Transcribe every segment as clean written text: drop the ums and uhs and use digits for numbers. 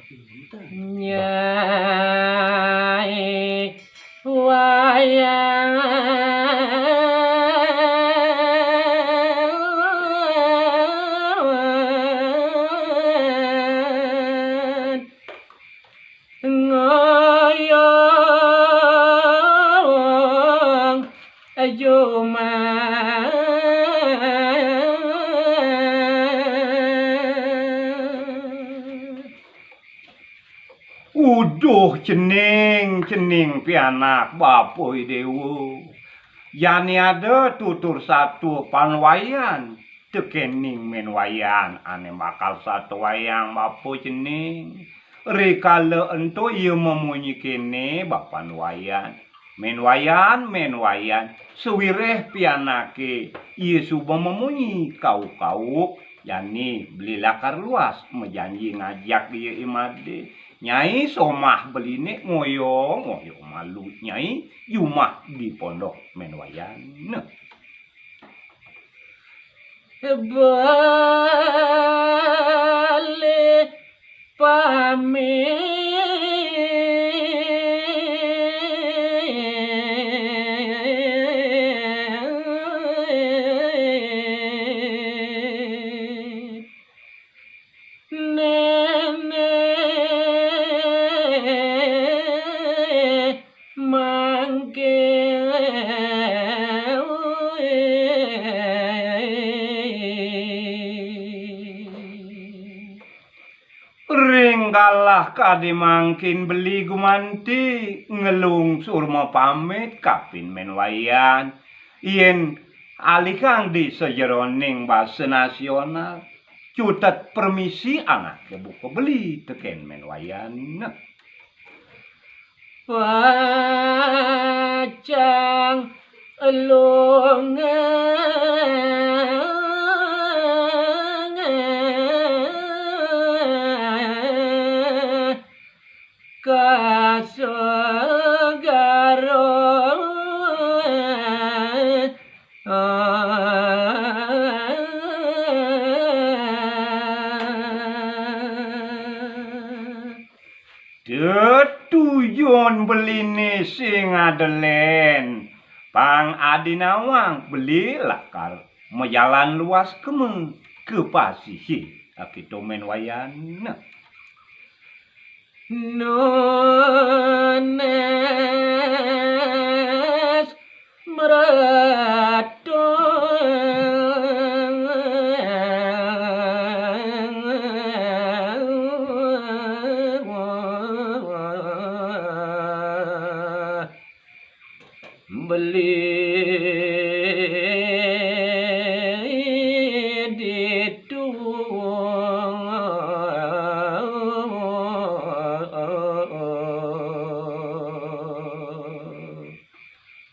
Nyai wayang ngoyong Uduh cening pianak bapuy dewu. Yani ada tutur satu panwayan tekening men wayan ane bakal satu wayang bapu cening. Rikala ento ia memunyi kene bapan wayan. Men wayan sewireh pianake ia suba memunyi kau yani beli lakar luas mejanji ngajak dia imade. Nyai somah beline ngoyo malu nyai yumah di pondok menwayan. balik pamit nenek mangke Ringgalah kade mangkin beli gumanti ngelung surma pamit kapin menwayan. Yen alikang di sejeroning basa nasional cutet permisi anak kebuka beli teken menwayan. Wajang lunga kasegaro Tujuan beline sing adelen pang adinawang beli lakar mejalan luas ke pasisi akito menwayan. Nunes merato beli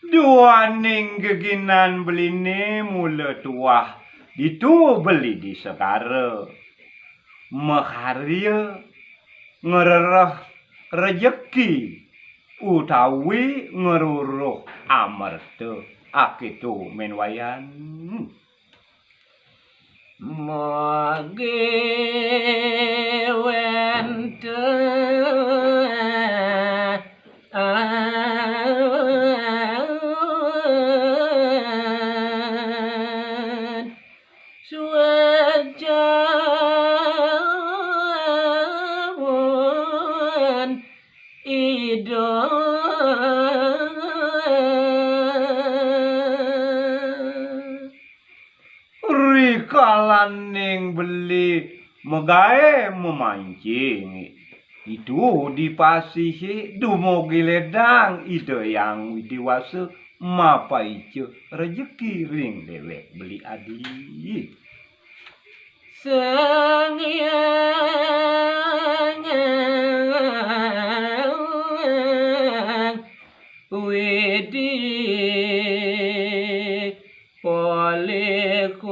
Duaning geginan beline mula tuah itu beli di segara meharia ngerereh rejeki utawi ngeruruh amarta akitu menwayan. Mage wente suejawan ido Rikalaning beli megae memancing itu di pasisi dumugi ledang ide yang widiwasa mapai ce rejeki ring dewek beli adi sengyang widi polikulang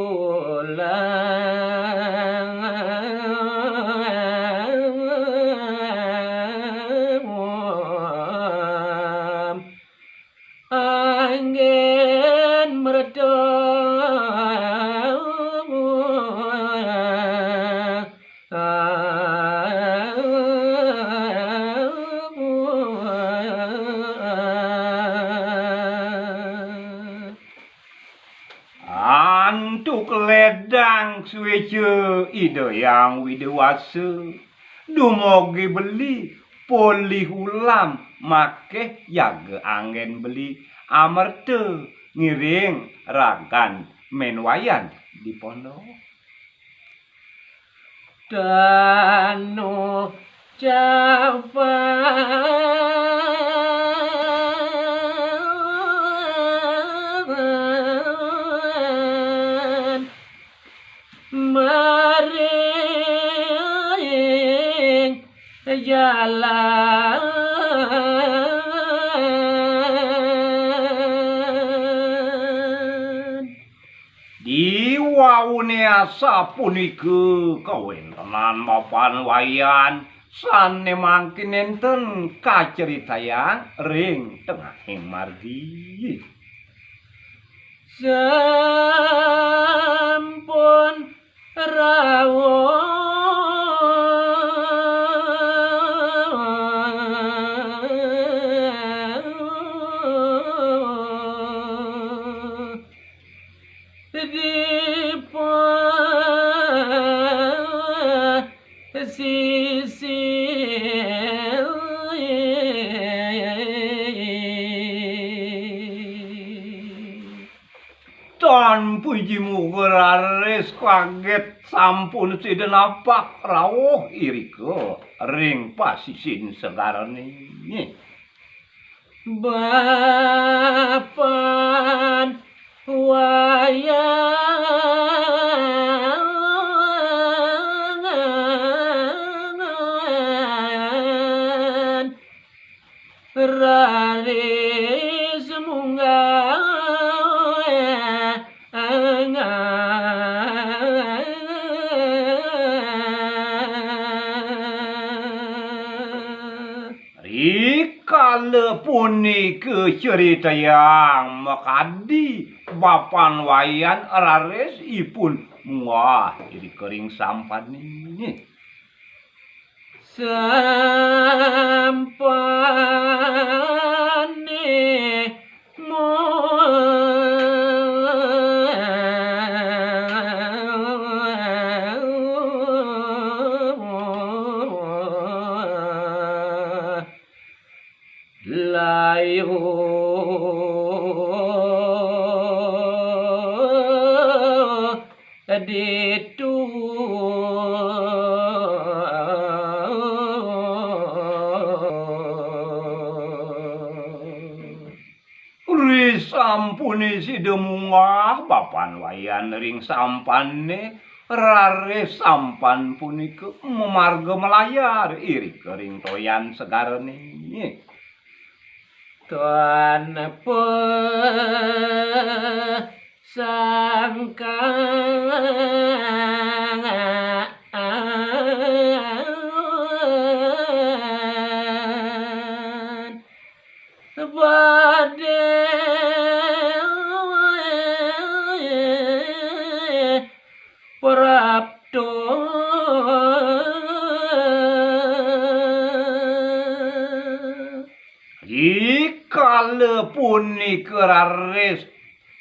angin meredam geledang suwece ide yang widewase dumugi beli poli ulam make yaga angin beli amerte ngiring ragan menwayan di pondok Danu japan maring jalan di wawune sapunike kawentenan mapan wayan sane mangkin enten kaceritayang ring tengahing margi sampun rawuh Tan pujimu gerares kaget sampun sidenapak rawuh irika ring pasisin segarane Bapan wayangan raris mungangan Rikala punike cerita yang makadi bapan wayan rares ipun muah iri kering sampan ini sampane layu ditu Risampune sidemungah bapan wayan ring sampane rare sampan punika memarga melayar iri kering toyan segarane Tuan sangka Prapto Ikala punika rares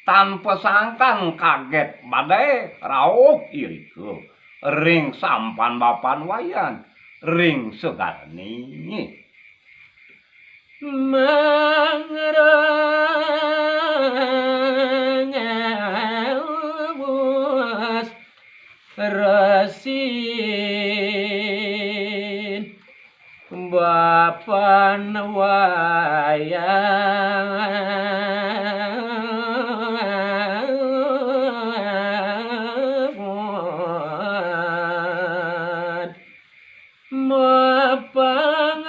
tanpa sangkan kaget badai rawuh irika ring sampan bapan wayan ring segarane mangrangabus resin bapan wayan mapang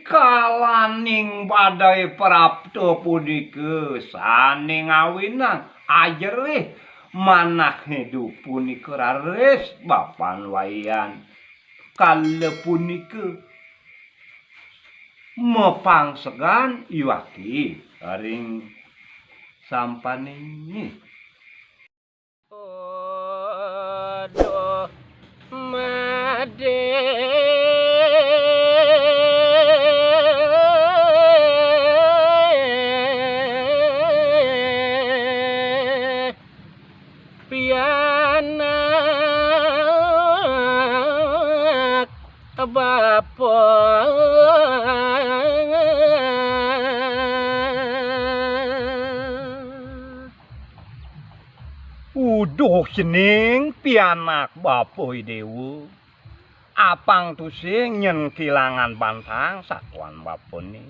Rikalaning badai prapta punika sane ngawinan ajerih manah hidup punika rares bapan wayan kala punika mepangsegan iwaki ring sampane pianak bapa Uduh cening pianak bapoi dewa. Apang tusing nyen kilangan bantang satuan baponi.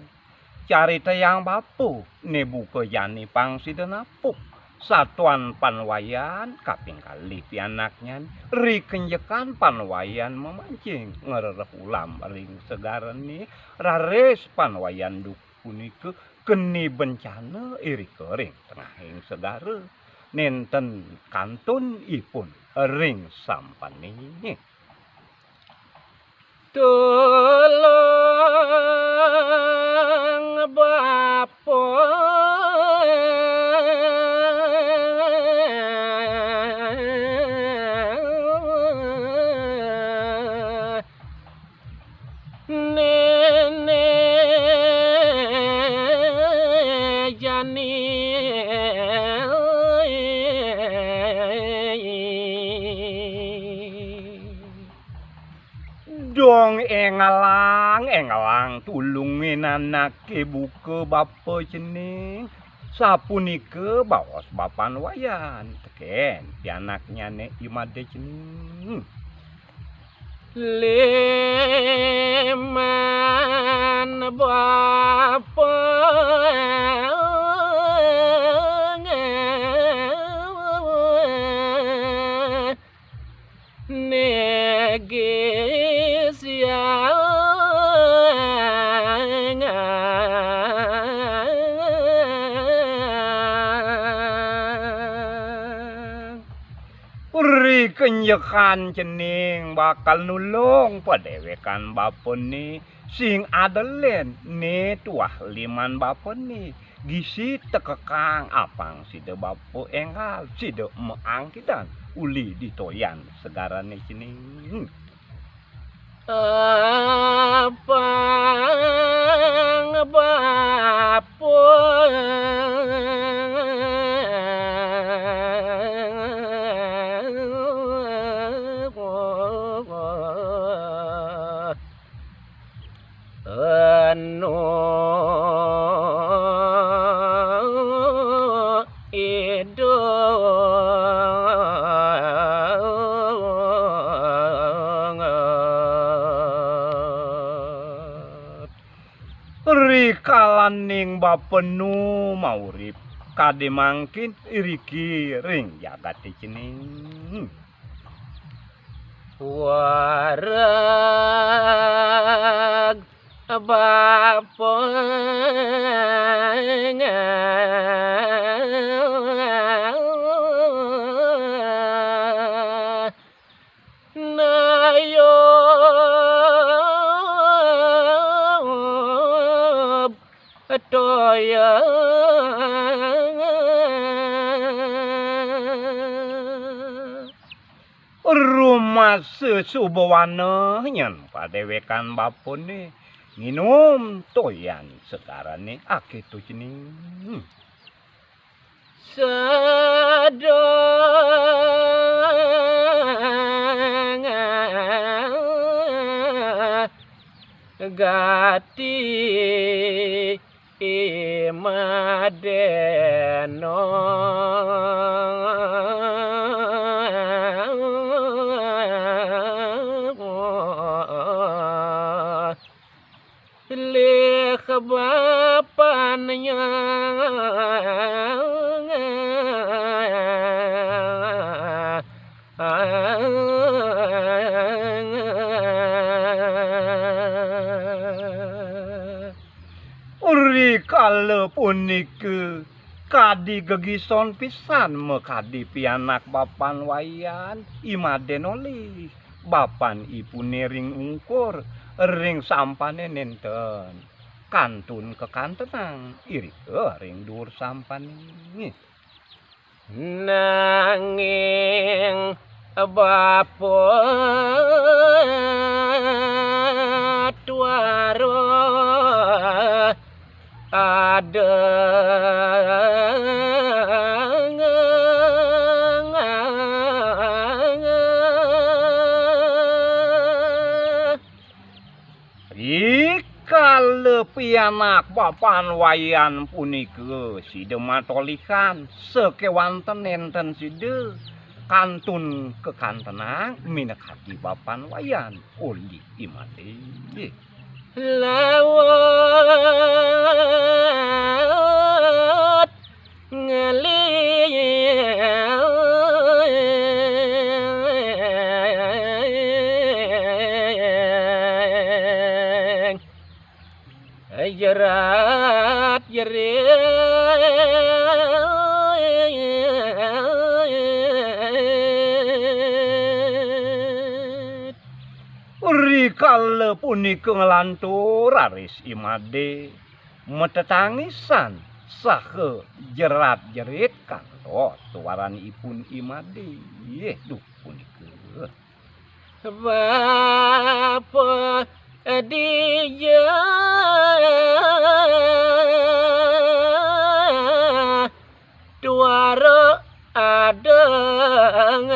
Carita yang bapu ne buka jani pang sidenapuk. Satuan panwayan kaping kali pianaknya rikenjekan panwayan memancing ngerereh ulam ring segaran ni rares panwayan dukunike keni bencana iri kering tengahing segara nenten kantun ipun ring sampani tolong bapa nenek jani dong engalang tulungin anak buka bapa cening sapunike bawas bapan wayan teken pianaknya ne imade cening leman bapa negis yang uri kenyekan cening bakal nulung padewekan baponi sing adelen ne tuah liman baponi gisi tekekang apang side bapo enggal side meangkitan uli ditoyan segarane cening apang bapa anu rikalaning bapenu maurip kade mangkin iriki ring jagat cening warag bapa nayob toya rumah sesubawana nyen padewekan bapone minum toyan sekarane akitu cening sedang gati imadeno lek bapannya uri kala punike kadi gegison pisan mekadi pianak bapan wayan imaden oli bapan ipune ring ungkur ring sampane nenten kantun kekantenang iri ring dur sampane nanging bapa tuaro ada pianak papan wayan punika sida matolikan sekewanten enten sida kantun kekantenang minekati papan wayan uli imade lawat ngeling jerat jerit rikala punika nglantur aris imade metetangisan saha jerat-jerit kantos suaranipun imade duh punika bapa dia duara adeng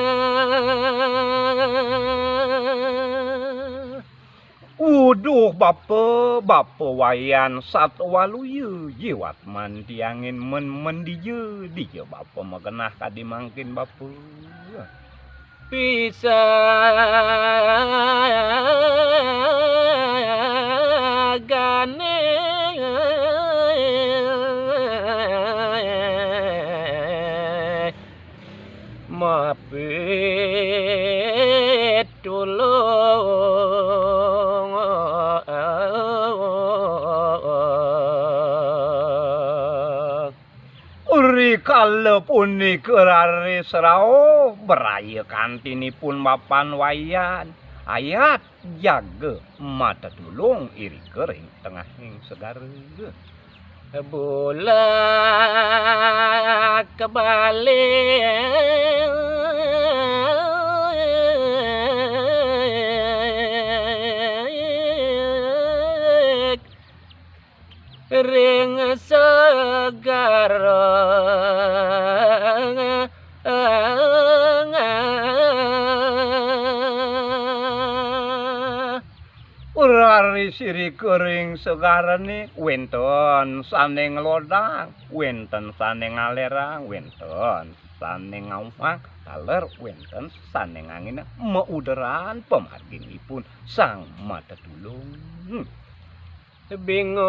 Uduh bapa wayan satwaluye jiwat man tiangin men dia bapa magenah kadi mangkin bapa bisa gane mapit tulung rikala punika raris rao beraya kantinipun papan wayan ayat jaga mata tulung iri kering tengahing segara bola kebalik ring segara Urari siri kering segarane wenten saning lodang, wenten saning alerang, wenten saning ngawang, taler wenten saning angin meuderan pemarginipun sang mata tulung. Bingung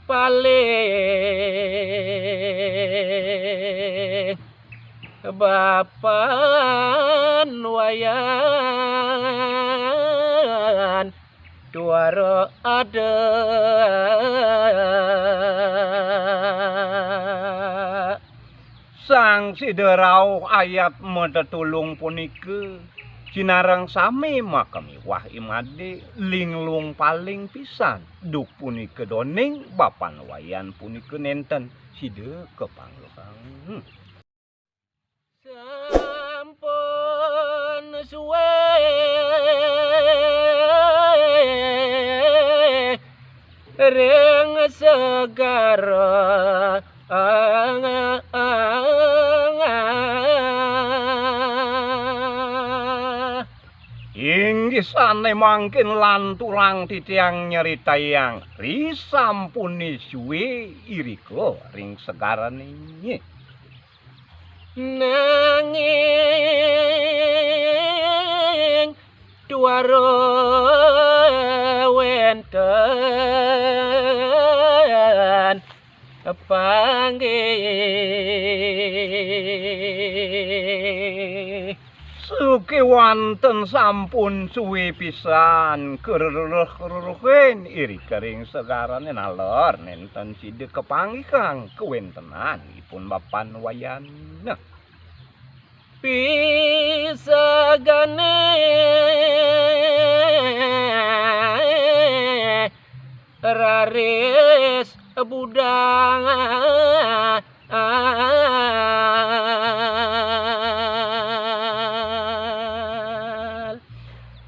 paling bapan wayan duara ada Sang siderau ayat metetulung punika cinarang sami makami wah imade linglung paling pisan duk punika doning bapan wayan punika nenten side kepanglokang sampun suwe ring segara inggisane mangkin lantulang titiang nyeritayang risampuni suwe iriko ring segarane nanging duara wenten panggih suki wanten sampun suwe pisan keruruh-keruruhin iri kering segarane nalor nenten side kepanggih kang kewentenan ipun bapan wayan bisa gane raris budang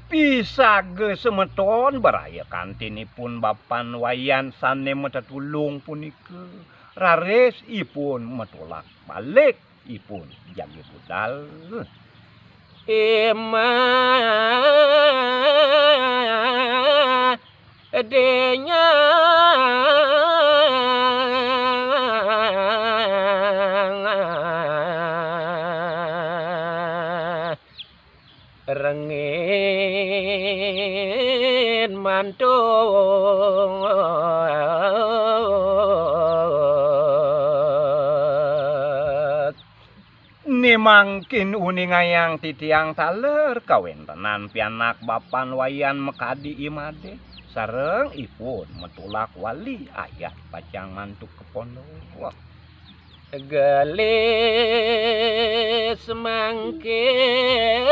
bisa ge semeton beraya kantinipun bapan wayan sane metetulung punika raris ipun metolak balik ipun jagi budal Ima denya rengin mantung Ni mangkin uning ayang titiang taler kawentenan pianak bapan wayan mekadi imade sareng ipun metulak wali ayah pacang mantuk ke pondok. gelis mangkin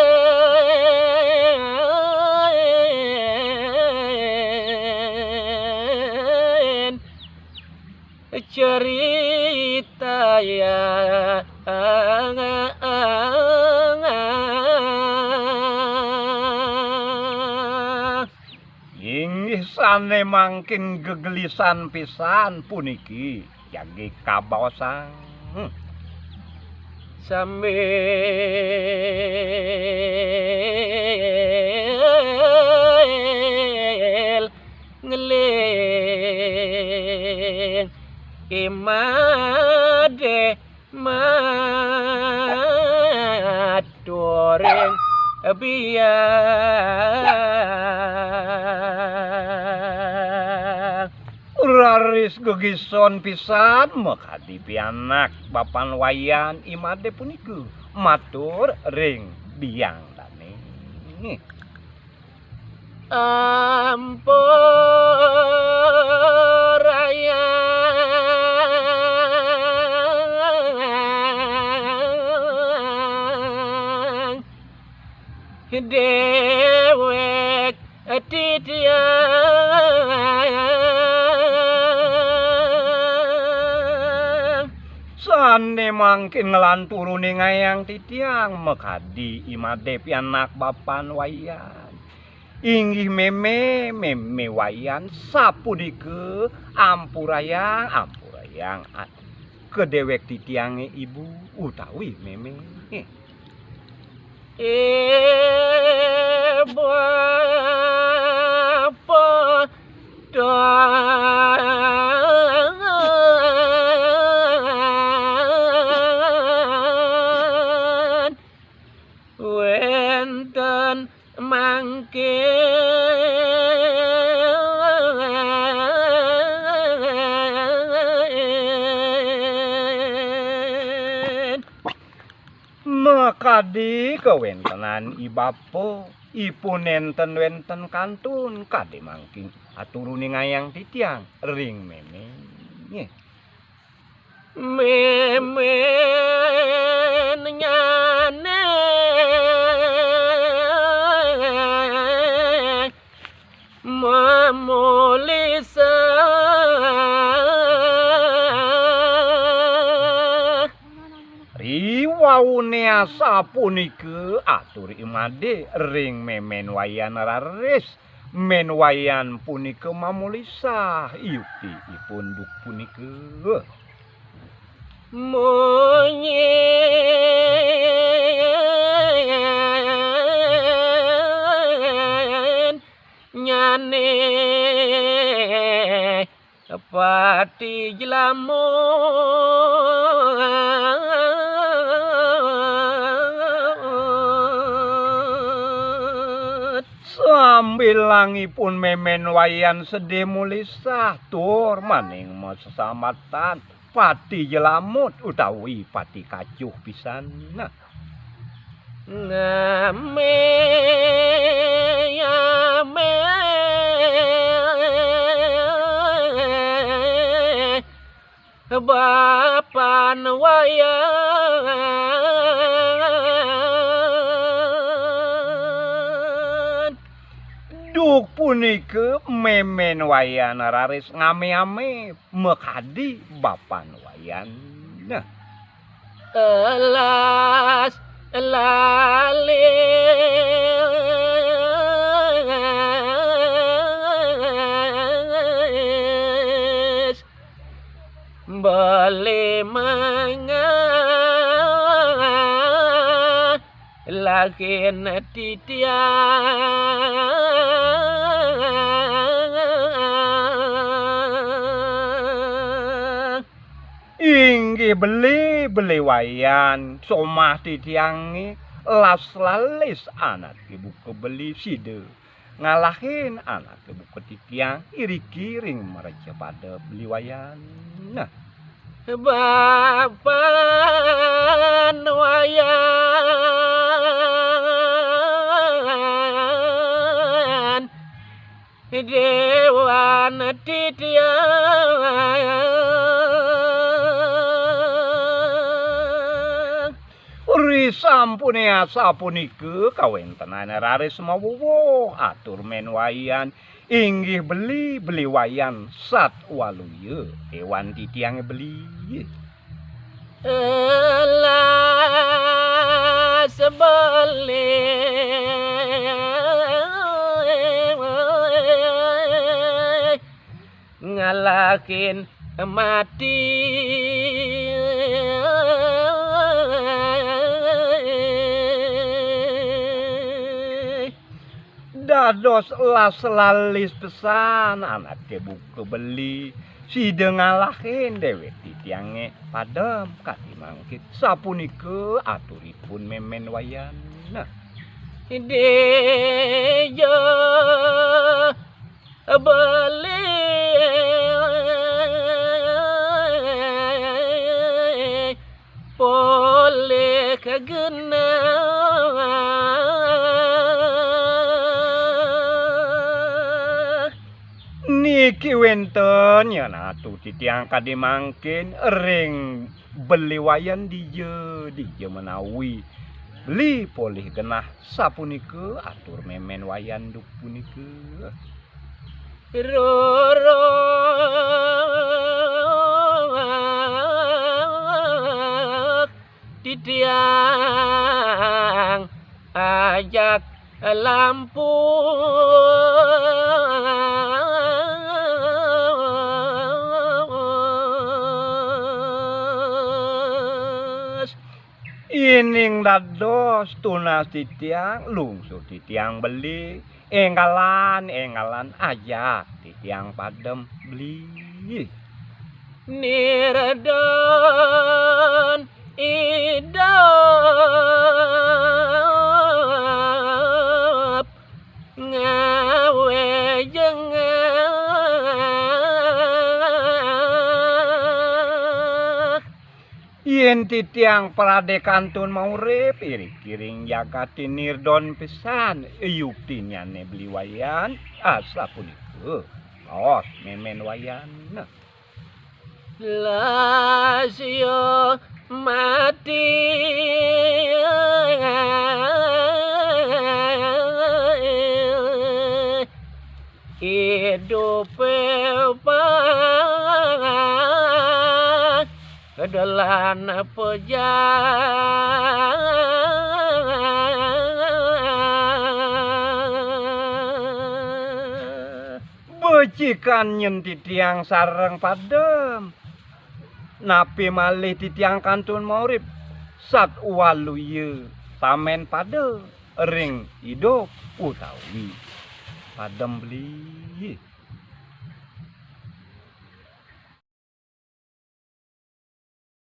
cerita ya Inggih sane mangkin gegelisan pisan puniki jagi kabaosang. Sambil ngeling imade maturing biang Raris gegison pisan mekadi pianak bapan wayan imade puniku matur ring biang dane. Amporaya dewek titiang Sane mangkin ngelanturune ngayang titiang mekadi imade pianak bapan wayan. Inggih meme wayan sapudike ampurayang kedewek titiange ibu utawi meme. Bapa dan wenten mangkin Mekadi kewentenan ibapo ipun enten wenten kantun kade mangking aturune ngayang titiang ring meme. memen nyane mamulisa Riwaune sapunike atur imade ring memen wayan raris men wayan punike mamulisa yukti ipun duk punike. Monyen nyane pati jelamun Sambil langipun memen wayan sedih mulisa tur maning sesamatan pati jelamut utawi pati kacuh pisan. ngame yame bapan wayan Duk punike memen wayan raris ngame-ame mekadi bapan wayan. elas lali bali manga lakin titiang Inggih beli wayan somah titiange las lalis anak ibu kebeli side ngalahin anak ibu titiang iri kiring mereka pada beli wayan. Nah, bapan wayan dewan titiang uri sampune sapunike kawentenan raris mawowo atur men wayan inggih beli wayan sat waluye hewan titiange beli. Elah sebeli ngalahin mati Dados las lalis pesan anak buku beli si dengalahin dewek titiange padam kati mangkit sapunike aturipun memen wayan. Nah, dia beli boleh kegena niki wenten ya natu titiang kadi mangkin ring beli wayan dije menawi beli polih genah sapunike atur memen wayan duk punike. Roro titiang ajak lampu ining dados tunas titiang lungsur titiang beli enggalan ajak titiang padem beli niradon idap ngawe jengah yen titiang pradekantun maurip iri kiring jagati nirdon pisan yuktinyane beli wayan asa punike os memen wayan. Nah, lasio mati hidup kedelan becikan nyen titiang sareng padem napi malih titiang kantun maurip sat waluye tamen pade ring hidup utawi padem beli.